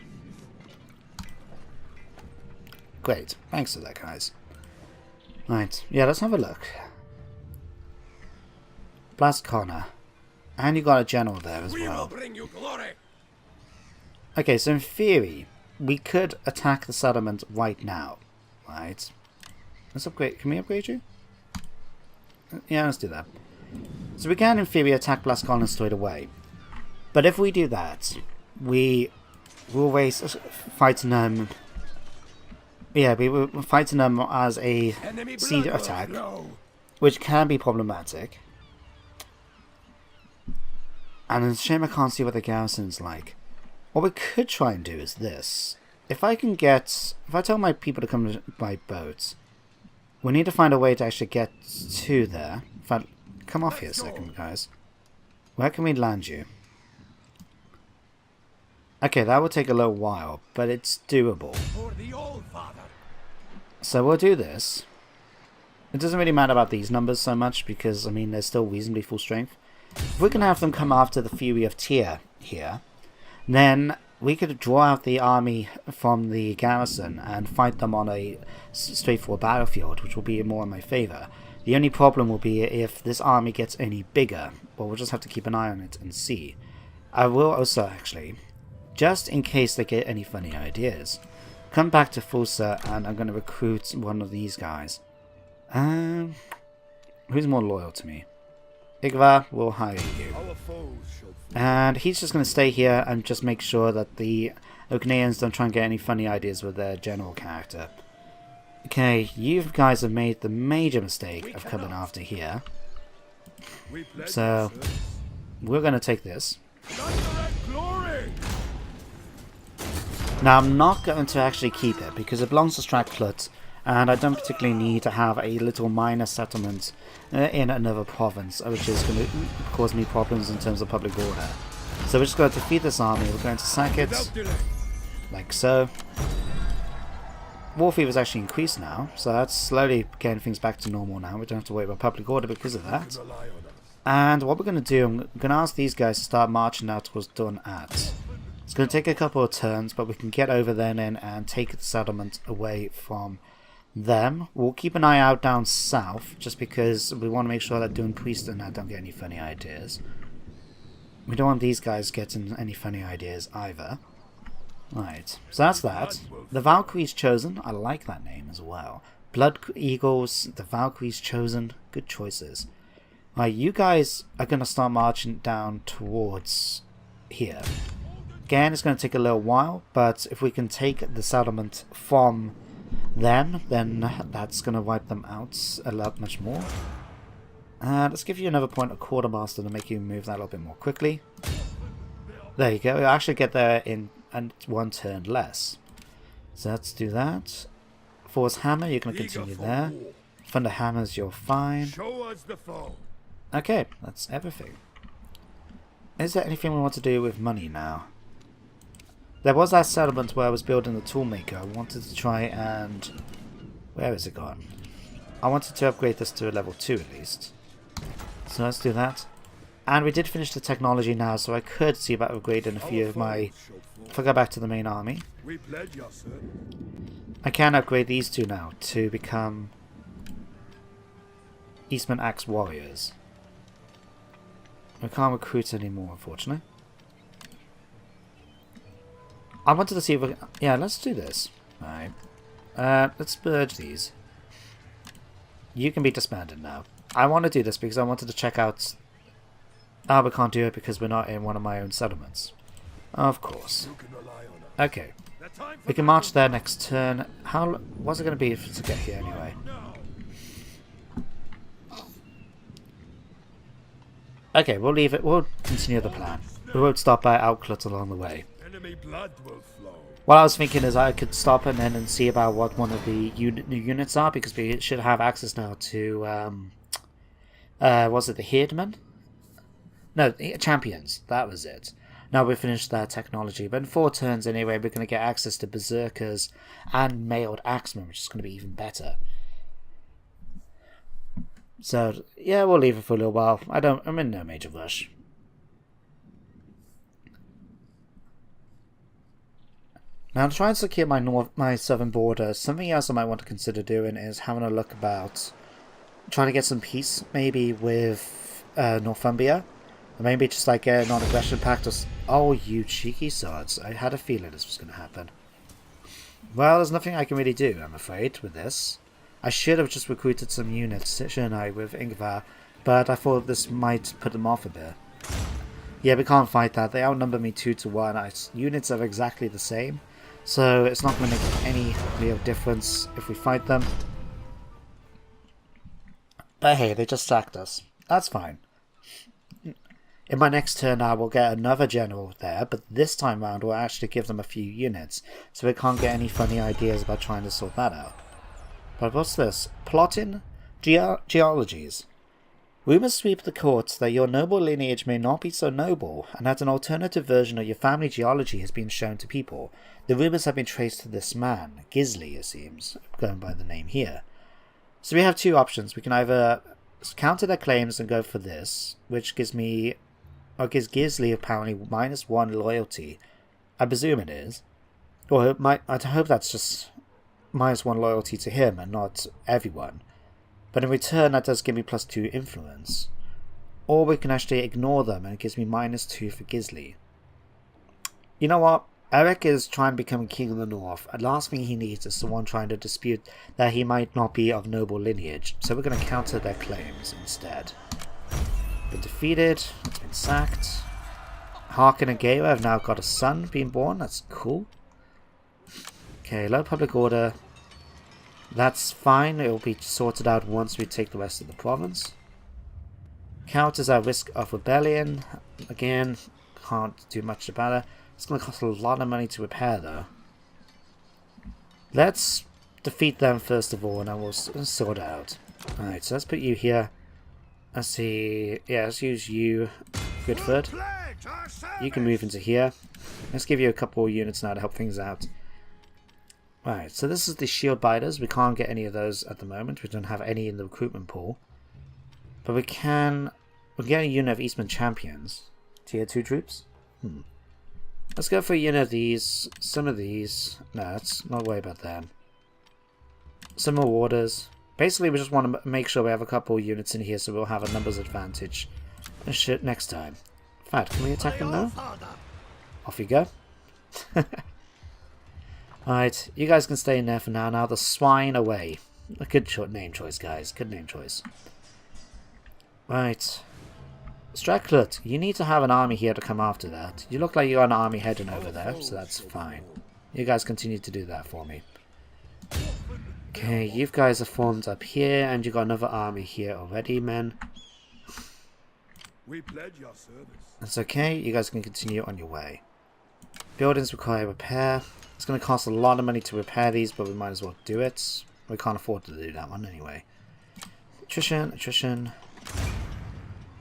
Great. Thanks for that, guys. Right, yeah, let's have a look. Blast Connor. And you got a general there as well. Okay, so in theory, we could attack the settlement right now. Right. Let's upgrade. Can we upgrade you? Yeah, let's do that. So we can, in theory, attack Blast Connor straight away. But if we do that, we will waste fighting them. Yeah, we were fighting them as a siege attack, which can be problematic. And it's a shame I can't see what the garrison's like. What we could try and do is this. If I tell my people to come by boat, we need to find a way to actually get to there. In fact, come off here a second, guys. Where can we land you? Okay, that will take a little while, but it's doable. So we'll do this. It doesn't really matter about these numbers so much because, I mean, they're still reasonably full strength. If we can have them come after the Fury of Tyr here, then we could draw out the army from the garrison and fight them on a straightforward battlefield, which will be more in my favour. The only problem will be if this army gets any bigger, but we'll just have to keep an eye on it and see. I will also actually, just in case they get any funny ideas, come back to Fulsa and I'm going to recruit one of these guys. Who's more loyal to me? Igvar will hire you. And he's just going to stay here and just make sure that the Ogneans don't try and get any funny ideas with their general character. Okay, you guys have made the major mistake of coming after here. So, we're going to take this. Now, I'm not going to actually keep it because it belongs to Stratflut, and I don't particularly need to have a little minor settlement in another province, which is going to cause me problems in terms of public order. So we're just going to defeat this army, we're going to sack it, like so. War fever is actually increased now, so that's slowly getting things back to normal now. We don't have to worry about public order because of that. And what we're going to do, I'm going to ask these guys to start marching out towards Dunat. It's going to take a couple of turns, but we can get over there and take the settlement away from them. We'll keep an eye out down south, just because we want to make sure that Dune Priest and I don't get any funny ideas. We don't want these guys getting any funny ideas either. Right, so that's that. The Valkyries Chosen, I like that name as well. Blood Eagles, the Valkyries Chosen, good choices. Right, you guys are going to start marching down towards here. Again, it's going to take a little while, but if we can take the settlement from them, then that's going to wipe them out a lot much more. Let's give you another point of quartermaster to make you move that a little bit more quickly. There you go. You'll actually get there in one turn less. So let's do that. Force Hammer, you're going to continue there. Thunder Hammers, you're fine. Okay, that's everything. Is there anything we want to do with money now? There was that settlement where I was building the toolmaker. I wanted to try and... Where is it gone? I wanted to upgrade this to a level 2 at least. So let's do that. And we did finish the technology now, so I could see about upgrading a few of my... If I go back to the main army. I can upgrade these two now to become Eastman Axe Warriors. I can't recruit anymore, unfortunately. I wanted to see if we can... Yeah, let's do this. Alright. Let's purge these. You can be disbanded now. I want to do this because I wanted to check out... Ah, we can't do it because we're not in one of my own settlements. Of course. Okay. We can march there next turn. What's it going to be to get here anyway? Okay, we'll leave it. We'll continue the plan. We won't stop by outclots along the way. What I was thinking is I could stop and then see about what one of the new units are, because we should have access now to, was it the Herdmen? No, Champions. That was it. Now we've finished that technology, but in 4 turns anyway, we're going to get access to Berserkers and Mailed Axemen, which is going to be even better. So, yeah, we'll leave it for a little while. I'm in no major rush. Now, to try and secure my southern border, something else I might want to consider doing is having a look about trying to get some peace, maybe with Northumbria. Or maybe just like a non-aggression pact or... Oh, you cheeky sods. I had a feeling this was going to happen. Well, there's nothing I can really do, I'm afraid, with this. I should have just recruited some units, shouldn't I, with Ingvar, but I thought this might put them off a bit. Yeah, we can't fight that. They outnumber me 2 to 1. Our units are exactly the same, so it's not going to make any real difference if we fight them. But hey, they just sacked us. That's fine. In my next turn I will get another general there, but this time round we'll actually give them a few units, so we can't get any funny ideas about trying to sort that out. But what's this? Plotting geologies. Rumours sweep the court that your noble lineage may not be so noble, and that an alternative version of your family geology has been shown to people. The rumours have been traced to this man, Gisli it seems, going by the name here. So we have 2 options. We can either counter their claims and go for this, which gives me... Or gives Gisli apparently -1 loyalty. I presume it is. Or I hope that's just -1 loyalty to him and not everyone. But in return that does give me +2 influence. Or we can actually ignore them and it gives me -2 for Gisli. You know what? Eric is trying to become king of the north. The last thing he needs is someone trying to dispute that he might not be of noble lineage. So we're going to counter their claims instead. Been defeated, it's been sacked. Harkin and Gera have now got a son being born, that's cool. Okay, low public order. That's fine, it will be sorted out once we take the rest of the province. Counters our risk of rebellion. Again, can't do much about it. It's going to cost a lot of money to repair though. Let's defeat them first of all and then we'll sort it out. Alright, so let's put you here. Let's see, yeah, let's use you, Goodford. You can move into here. Let's give you a couple of units now to help things out. Right, so this is the shield biters. We can't get any of those at the moment. We don't have any in the recruitment pool. But we'll get a unit of Eastman champions. Tier 2 troops? Let's go for a unit of these, some of these. No, let's not worry about them. Some more warders. Basically, we just want to make sure we have a couple of units in here so we'll have a numbers advantage next time. In fact, can we attack them now? Off you go. Alright, you guys can stay in there for now. Now the swine away. A good name choice, guys. Good name choice. Right. Stracklet, you need to have an army here to come after that. You look like you got an army heading over there, so that's fine. You guys continue to do that for me. Okay, you guys are formed up here, and you got another army here already, men. We pledge your service. That's okay, you guys can continue on your way. Buildings require repair. It's going to cost a lot of money to repair these, but we might as well do it. We can't afford to do that one anyway. Attrition.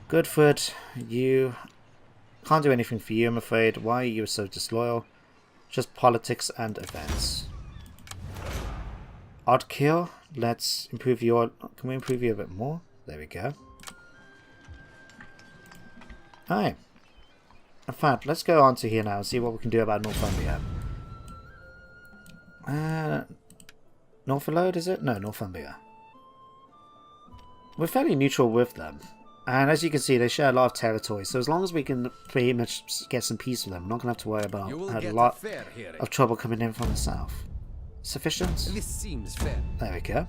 Goodfoot, you can't do anything for you, I'm afraid. Why are you so disloyal? Just politics and events. Oddkill, let's improve your... Can we improve you a bit more? There we go. Alright. In fact, let's go on to here now and see what we can do about Northumbria. MacLeod, is it? No, Northumbria. We're fairly neutral with them. And as you can see, they share a lot of territory. So as long as we can pretty much get some peace with them, we're not going to have to worry about a lot of trouble coming in from the south. Sufficient? This seems fair. There we go.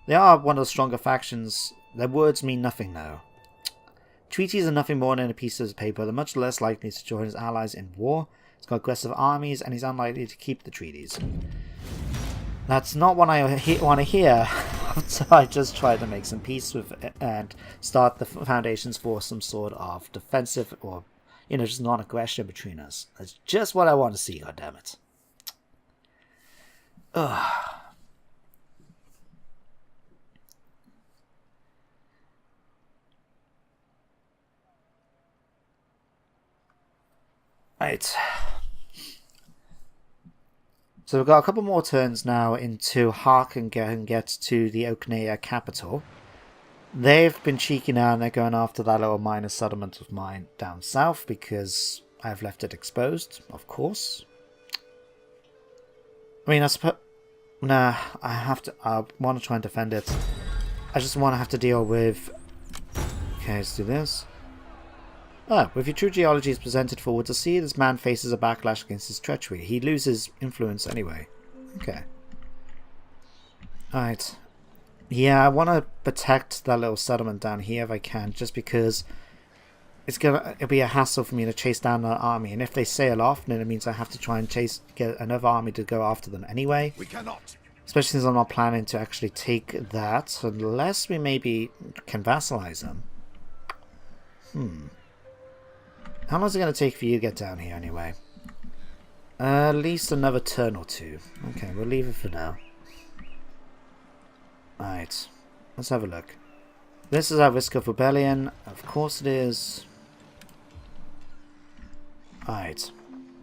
They are one of the stronger factions. Their words mean nothing though. Treaties are nothing more than a piece of paper. They're much less likely to join his allies in war. He's got aggressive armies and he's unlikely to keep the treaties. That's not what I want to hear. So I just try to make some peace with it and start the foundations for some sort of defensive or, you know, just non-aggression between us. That's just what I want to see, goddammit. Ugh. Right. So we've got a couple more turns now into Hark and get to the Oaknea capital. They've been cheeky now and they're going after that little minor settlement of mine down south because I've left it exposed, of course. I mean, I suppose... Nah, I want to try and defend it. I just want to have to deal with... Okay, let's do this. Ah, with your true geology presented forward to see, this man faces a backlash against his treachery. He loses influence anyway. Okay. Alright. Yeah, I want to protect that little settlement down here if I can, just because it'll be a hassle for me to chase down that army, and if they sail off, then it means I have to try and get another army to go after them anyway. We cannot. Especially since I'm not planning to actually take that, unless we maybe can vassalize them. How long is it going to take for you to get down here anyway? At least another turn or two. Okay, we'll leave it for now. Alright, let's have a look. This is our risk of rebellion. Of course it is. Alright.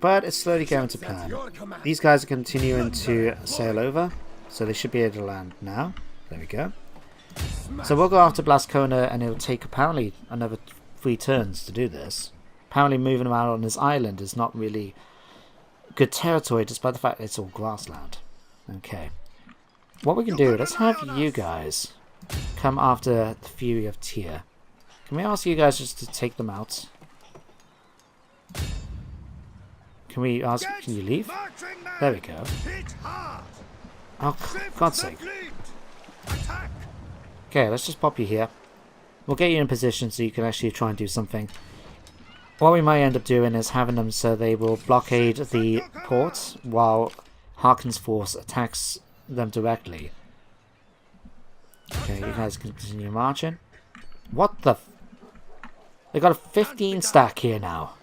But it's slowly going to plan. These guys are continuing to sail over, so they should be able to land now. There we go. So we'll go after Blascona, and it'll take apparently another 3 turns to do this. Apparently moving around on this island is not really good territory, despite the fact that it's all grassland. Okay. What we can do, let's have you guys come after the Fury of Tyr. Can we ask you guys just to take them out? Can we ask, can you leave? There we go. Oh, for God's sake. Okay, let's just pop you here. We'll get you in position so you can actually try and do something. What we might end up doing is having them so they will blockade the port while Harkin's force attacks them directly. Okay, you guys can continue marching. What the... They got a 15 stack here now.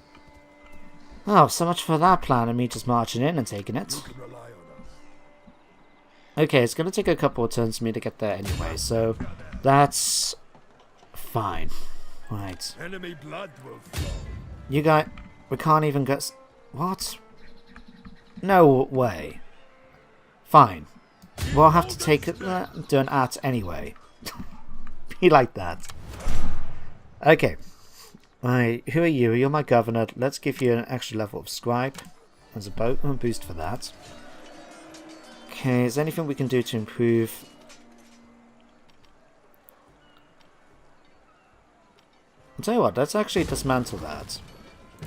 Oh, so much for that plan of me just marching in and taking it. Okay, it's going to take a couple of turns for me to get there anyway, so that's fine. Right. Enemy blood will flow. You guys, we can't even get... What? No way. Fine. We'll have to take it, do an at anyway. Be like that. Okay. Right, who are you? You're my governor. Let's give you an extra level of scribe. There's a boost for that. Okay, is there anything we can do to improve? I'll tell you what, let's actually dismantle that.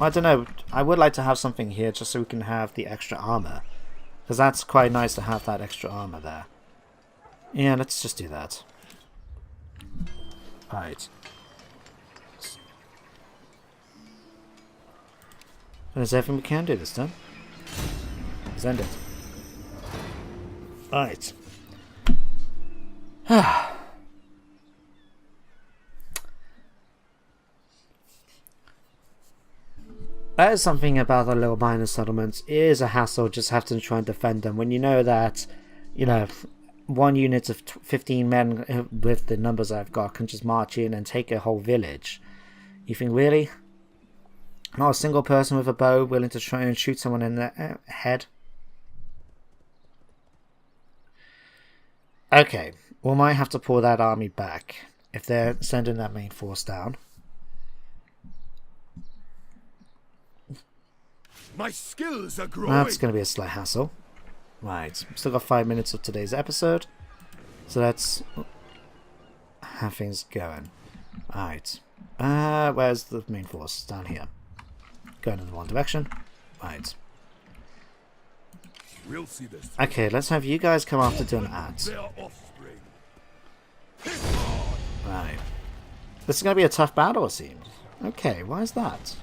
I don't know, I would like to have something here just so we can have the extra armor. Because that's quite nice to have that extra armor there. Yeah, let's just do that. Right. That's everything we can do this time. Let's end it. Alright. That is something about the little minor settlements. It is a hassle just having to try and defend them when you know that, you know, one unit of 15 men with the numbers I've got can just march in and take a whole village. You think, really? Not a single person with a bow willing to try and shoot someone in the head? Okay, we might have to pull that army back if they're sending that main force down. My skills are growing. That's going to be a slight hassle. Right, still got 5 minutes of today's episode, so let's have things going. Alright, where's the main force? Down here. Going in the one direction. Right. We'll see this. Okay, let's have you guys come after doing ads. Right. This is going to be a tough battle, it seems. Okay, why is that?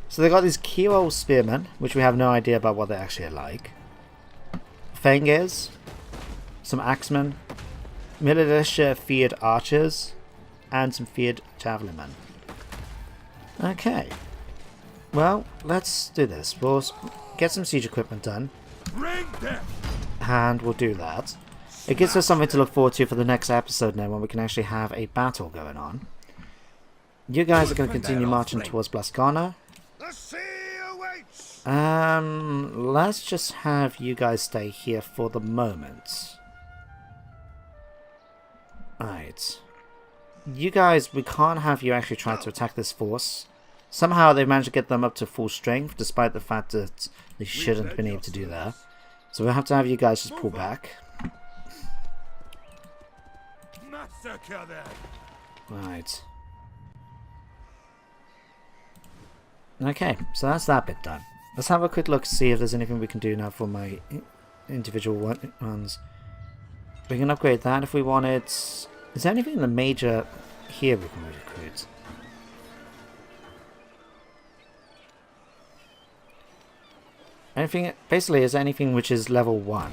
So they got these Kilo spearmen, which we have no idea about what they actually are like. Fengers, some axemen, militia feared archers, and some feared javelin men. Okay. Well, let's do this. We'll get some siege equipment done. And we'll do that. It gives us something to look forward to for the next episode now, when we can actually have a battle going on. You guys are going to continue marching towards Blascana. Let's just have you guys stay here for the moment. Alright. You guys, we can't have you actually try to attack this force. Somehow they've managed to get them up to full strength, despite the fact that they shouldn't have been able to do that. So we'll have to have you guys just pull back. Right. Okay, so that's that bit done. Let's have a quick look, see if there's anything we can do now for my individual ones. We can upgrade that if we wanted. Is there anything in the major here we can recruit? Anything, basically, is anything which is level 1.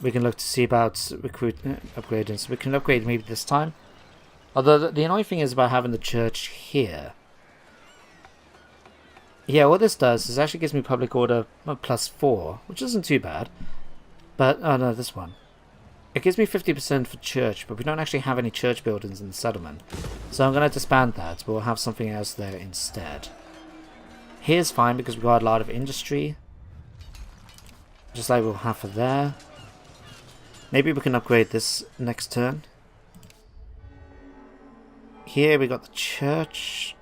We can look to see about upgrading, so we can upgrade maybe this time. Although the annoying thing is about having the church here. Yeah, what this does is actually gives me public order +4, which isn't too bad. But, oh no, this one. It gives me 50% for church, but we don't actually have any church buildings in the settlement. So I'm going to disband that, but we'll have something else there instead. Here's fine because we've got a lot of industry. Just like we'll have for there. Maybe we can upgrade this next turn. Here we got the church.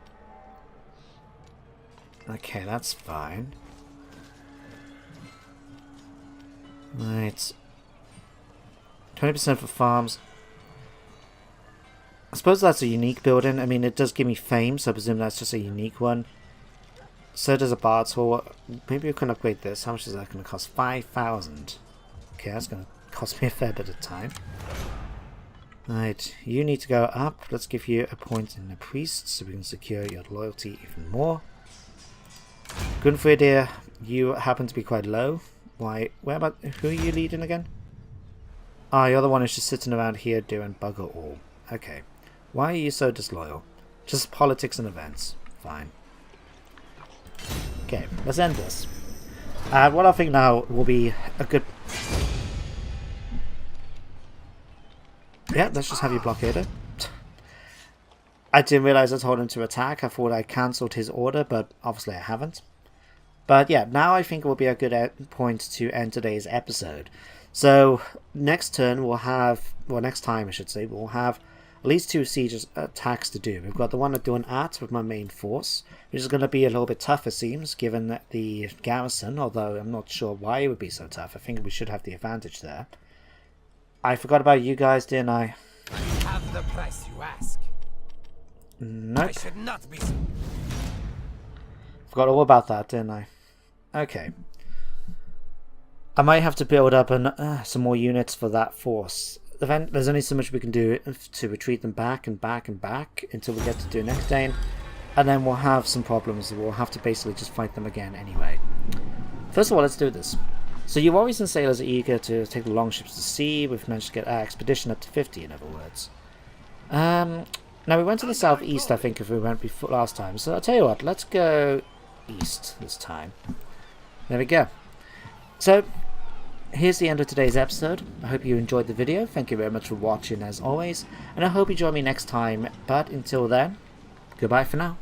Okay, that's fine. Right. 20% for farms. I suppose that's a unique building. I mean, it does give me fame, so I presume that's just a unique one. So does a Bard's Hall. Maybe we can upgrade this. How much is that going to cost? 5,000. Okay, that's going to cost me a fair bit of time. Right, you need to go up. Let's give you a point in the priest so we can secure your loyalty even more. Gunfridir, you happen to be quite low. Why? Who are you leading again? Ah, the other one is just sitting around here doing bugger all. Okay. Why are you so disloyal? Just politics and events. Fine. Okay, let's end this. What I think now will be a good... Yeah, let's just have you blockaded. I didn't realise I told him to attack. I thought I cancelled his order, but obviously I haven't. But yeah, now I think it will be a good point to end today's episode. So, next turn we'll have... Well, next time I should say, we'll have at least 2 siege attacks to do. We've got the one I'm doing with my main force, which is going to be a little bit tough, it seems, given the garrison, although I'm not sure why it would be so tough. I think we should have the advantage there. I forgot about you guys, didn't I? I have the price you ask. Nope. I should not be... Forgot all about that, didn't I? Okay. I might have to build up some more units for that force. There's only so much we can do to retreat them back and back and back until we get to do next day. and then we'll have some problems. We'll have to basically just fight them again anyway. First of all, let's do this. So your warriors and sailors are eager to take the longships to sea. We've managed to get our expedition up to 50, in other words. Now we went to the southeast, I think, if we went before last time. So I'll tell you what, let's go east this time. There we go. So here's the end of today's episode. I hope you enjoyed the video. Thank you very much for watching as always. And I hope you join me next time. But until then, goodbye for now.